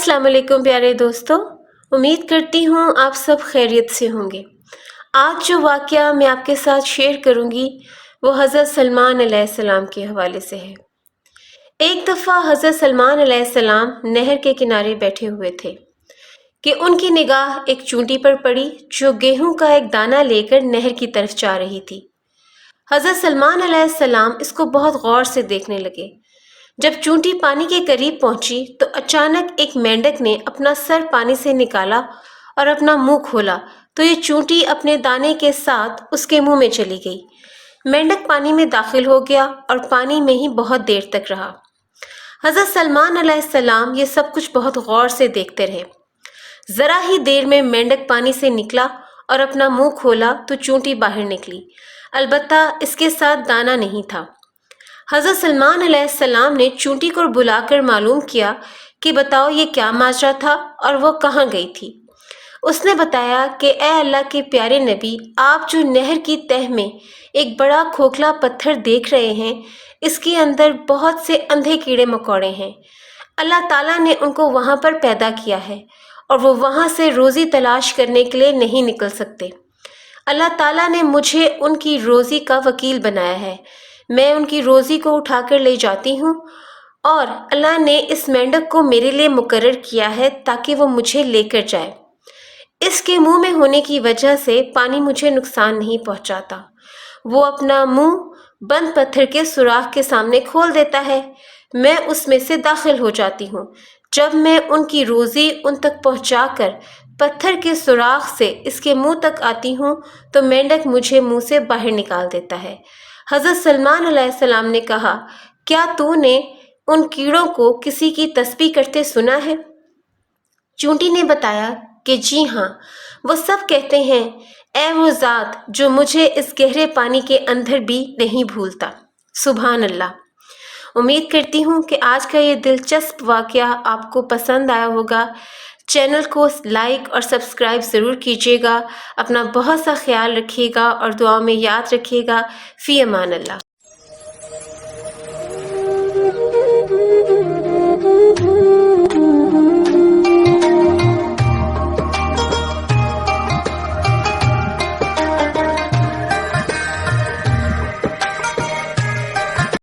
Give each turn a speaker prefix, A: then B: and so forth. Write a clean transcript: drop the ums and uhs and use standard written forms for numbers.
A: अस्सलाम वालेकुम प्यारे दोस्तों, उम्मीद करती हूँ आप सब खैरियत से होंगे। आज जो वाक़या मैं आपके साथ शेयर करूँगी वो हज़रत सलमान अलैहिस्सलाम के हवाले से है। एक दफ़ा हज़रत सलमान अलैहिस्सलाम नहर के किनारे बैठे हुए थे कि उनकी निगाह एक चूंटी पर पड़ी जो गेहूं का एक दाना लेकर नहर की तरफ जा रही थी। हज़रत सलमान अलैहिस्सलाम इसको बहुत गौर से देखने लगे। जब चूंटी पानी के करीब पहुंची तो अचानक एक मेंढक ने अपना सर पानी से निकाला और अपना मुंह खोला तो ये चूंटी अपने दाने के साथ उसके मुंह में चली गई। मेंढक पानी में दाखिल हो गया और पानी में ही बहुत देर तक रहा। हज़रत सलमान अलैहिस्सलाम ये सब कुछ बहुत गौर से देखते रहे। ज़रा ही देर में मेंढक पानी से निकला और अपना मुंह खोला तो चूंटी बाहर निकली, अलबत्ता इसके साथ दाना नहीं था। हज़रत सलमान अलैहिस्सलाम ने चूंटी को बुलाकर मालूम किया कि बताओ ये क्या माजरा था और वो कहाँ गई थी। उसने बताया कि ए अल्लाह के प्यारे नबी, आप जो नहर की तह में एक बड़ा खोखला पत्थर देख रहे हैं, इसके अंदर बहुत से अंधे कीड़े मकोड़े हैं। अल्लाह ताला ने उनको वहाँ पर पैदा किया है और वो वहाँ से रोज़ी तलाश करने के लिए नहीं निकल सकते। अल्लाह ताला ने मुझे उनकी रोज़ी का वकील बनाया है। मैं उनकी रोज़ी को उठाकर ले जाती हूँ और अल्लाह ने इस मेंढक को मेरे लिए मुकर्रर किया है ताकि वो मुझे लेकर जाए। इसके मुंह में होने की वजह से पानी मुझे नुकसान नहीं पहुँचाता। वो अपना मुंह बंद पत्थर के सुराख के सामने खोल देता है, मैं उसमें से दाखिल हो जाती हूँ। जब मैं उनकी रोज़ी उन तक पहुँचाकर पत्थर के सुराख से इसके मुंह तक आती हूँ तो मेंढक मुझे मुंह से बाहर निकाल देता है। हज़रत सलमान अलैहिस्सलाम ने कहा, क्या तूने उन कीड़ों को किसी की तस्बीह करते सुना है? चूंटी ने बताया कि जी हाँ, वो सब कहते हैं, ऐ वो ज़ात जो मुझे इस गहरे पानी के अंदर भी नहीं भूलता। सुभान अल्लाह। उम्मीद करती हूँ कि आज का ये दिलचस्प वाक़या आपको पसंद आया होगा। चैनल को लाइक और सब्सक्राइब ज़रूर कीजिएगा। अपना बहुत सा ख्याल रखिएगा और दुआ में याद रखिएगा। फ़ी अमान अल्लाह।